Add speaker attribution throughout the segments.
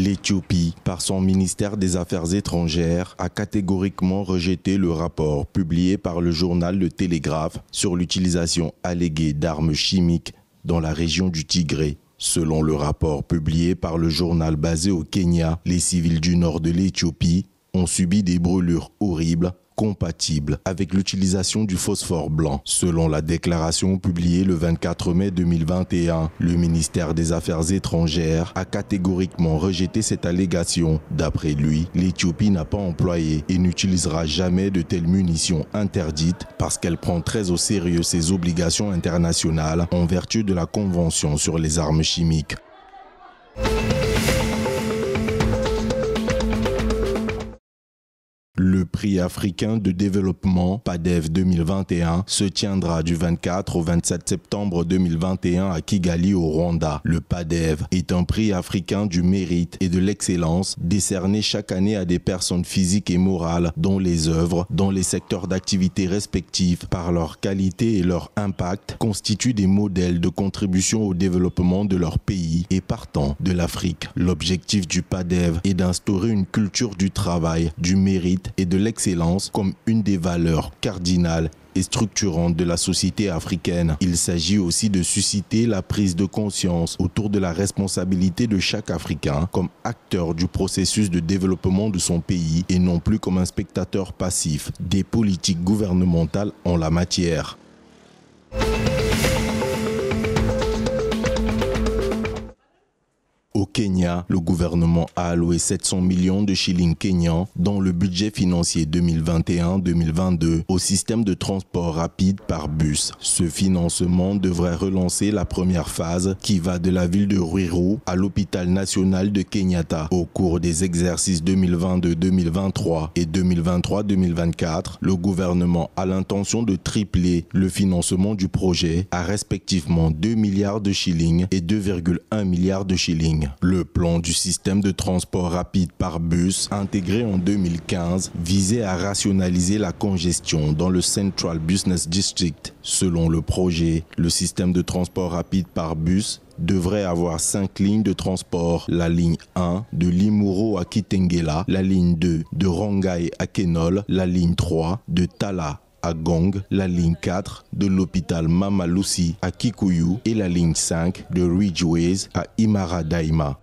Speaker 1: L'Éthiopie, par son ministère des Affaires étrangères, a catégoriquement rejeté le rapport publié par le journal Le Télégraphe sur l'utilisation alléguée d'armes chimiques dans la région du Tigré. Selon le rapport publié par le journal basé au Kenya, les civils du nord de l'Éthiopie ont subi des brûlures horribles compatibles avec l'utilisation du phosphore blanc. Selon la déclaration publiée le 24 mai 2021, le ministère des Affaires étrangères a catégoriquement rejeté cette allégation. D'après lui, l'Éthiopie n'a pas employé et n'utilisera jamais de telles munitions interdites parce qu'elle prend très au sérieux ses obligations internationales en vertu de la Convention sur les armes chimiques. Le prix africain de développement PADEV 2021 se tiendra du 24 au 27 septembre 2021 à Kigali au Rwanda. Le PADEV est un prix africain du mérite et de l'excellence décerné chaque année à des personnes physiques et morales dont les œuvres, dans les secteurs d'activité respectifs, par leur qualité et leur impact, constituent des modèles de contribution au développement de leur pays et partant de l'Afrique. L'objectif du PADEV est d'instaurer une culture du travail, du mérite et de l'excellence comme une des valeurs cardinales et structurantes de la société africaine. Il s'agit aussi de susciter la prise de conscience autour de la responsabilité de chaque Africain comme acteur du processus de développement de son pays et non plus comme un spectateur passif des politiques gouvernementales en la matière. Au Kenya, le gouvernement a alloué 700 millions de shillings kenyans dans le budget financier 2021-2022 au système de transport rapide par bus. Ce financement devrait relancer la première phase qui va de la ville de Ruiru à l'hôpital national de Kenyatta. Au cours des exercices 2022-2023 et 2023-2024, le gouvernement a l'intention de tripler le financement du projet à respectivement 2 milliards de shillings et 2,1 milliards de shillings. Le plan du système de transport rapide par bus, intégré en 2015, visait à rationaliser la congestion dans le Central Business District. Selon le projet, le système de transport rapide par bus devrait avoir 5 lignes de transport. La ligne 1 de Limuru à Kitengela, la ligne 2 de Rongai à Kenol, la ligne 3 de Tala à Gong, la ligne 4 de l'hôpital Mama Lucy à Kikuyu et la ligne 5 de Ridgeways à Imara Daima.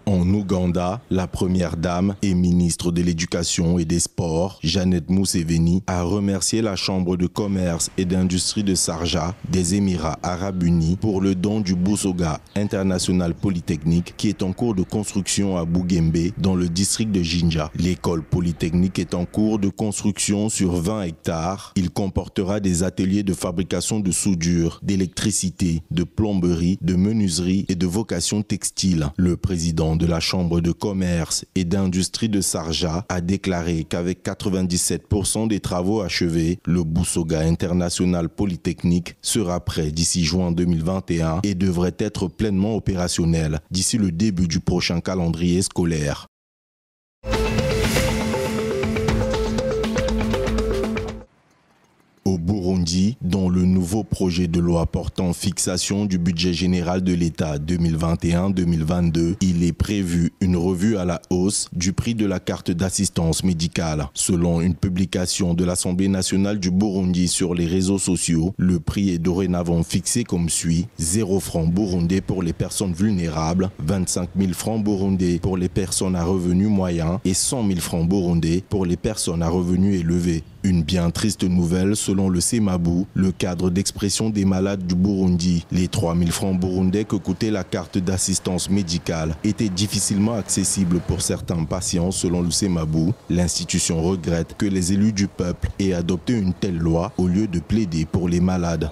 Speaker 1: En Ouganda, la première dame et ministre de l'Éducation et des Sports, Janet Museveni, a remercié la Chambre de commerce et d'industrie de Sharjah des Émirats arabes unis pour le don du Busoga International Polytechnique qui est en cours de construction à Bugembe dans le district de Jinja. L'école polytechnique est en cours de construction sur 20 hectares. Il comportera des ateliers de fabrication de soudure, d'électricité, de plomberie, de menuiserie et de vocation textile. Le président de la Chambre de commerce et d'industrie de Sharjah a déclaré qu'avec 97% des travaux achevés, le Busoga International Polytechnique sera prêt d'ici juin 2021 et devrait être pleinement opérationnel d'ici le début du prochain calendrier scolaire. Au Burundi, dans le nouveau projet de loi portant fixation du budget général de l'État 2021-2022, il est prévu une revue à la hausse du prix de la carte d'assistance médicale. Selon une publication de l'Assemblée nationale du Burundi sur les réseaux sociaux, le prix est dorénavant fixé comme suit: 0 francs burundais pour les personnes vulnérables, 25 000 francs burundais pour les personnes à revenus moyens et 100 000 francs burundais pour les personnes à revenus élevés. Une bien triste nouvelle selon le Semabu, le cadre d'expression des malades du Burundi. Les 3 000 francs burundais que coûtait la carte d'assistance médicale étaient difficilement accessibles pour certains patients selon le Semabu. L'institution regrette que les élus du peuple aient adopté une telle loi au lieu de plaider pour les malades.